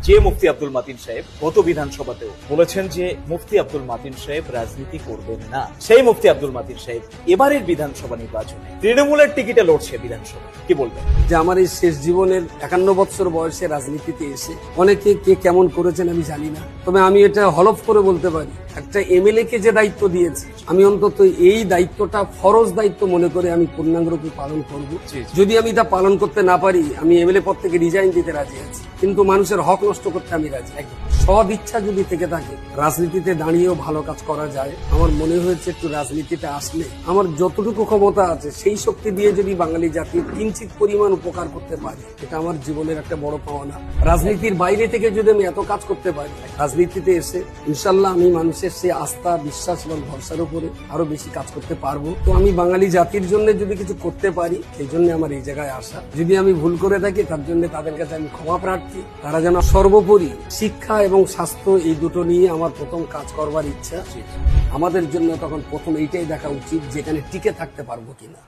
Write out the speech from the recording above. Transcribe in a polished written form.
যে মুফতি আব্দুল মাতিন সাহেব গত বিধানসভাতেও বলেছেন যে মুফতি আব্দুল মাতিন সাহেব রাজনীতি করবেন না, সেই মুফতি আব্দুল মাতিন সাহেব এবারের বিধানসভা নির্বাচনে তৃণমূলের টিকিটে লড়ছে বিধানসভা, কি বলবেন? যে আমার এই শেষ জীবনের 51 বছর বয়সে রাজনীতিতে এসে অনেকে কে কেমন করেছেন আমি জানি না, তবে আমি এটা হলফ করে বলতে পারি একটা এমএলএ কে যে দায়িত্ব দিয়েছে আমি অন্তত এই দায়িত্বটা ফরজ দায়িত্ব মনে করে আমি পূর্ণাঙ্গরূপে পালন করব। যদি আমি তা পালন করতে না পারি আমি এমএলএ পদ থেকে রিজাইন দিতে রাজি আছি, কিন্তু মানুষের হক নষ্ট করতে আমি রাজি। সৎ ইচ্ছা যদি থেকে থাকে রাজনীতিতে দাঁড়িয়েও ভালো কাজ করা যায়। আমার মনে হয়েছে একটু রাজনীতিতে আসলে আমার যতটুকু ক্ষমতা আছে সেই শক্তি দিয়ে যদি বাঙালি জাতির কিঞ্চিত পরিমাণ উপকার করতে পারি, এটা আমার জীবনের একটা বড় পাওনা। রাজনীতির বাইরে থেকে যদি আমি এত কাজ করতে পারি, রাজনীতিতে এসে ইনশাল্লাহ আমি মানুষের সেই আস্থা, বিশ্বাস এবং ভরসার উপরে আরো বেশি কাজ করতে পারবো। তো আমি বাঙালি জাতির জন্য যদি কিছু করতে পারি সেই জন্য আমার এই জায়গায় আসা। যদি আমি ভুল করে থাকি তার জন্য তাদের কাছে আমি ক্ষমা প্রার্থী। তারা যেন সর্বোপরি শিক্ষা এবং স্বাস্থ্য এই দুটো নিয়ে আমার প্রথম কাজ করবার ইচ্ছা। আমাদের জন্য তখন প্রথম এইটাই দেখা উচিত যেখানে টিকে থাকতে পারবো কিনা।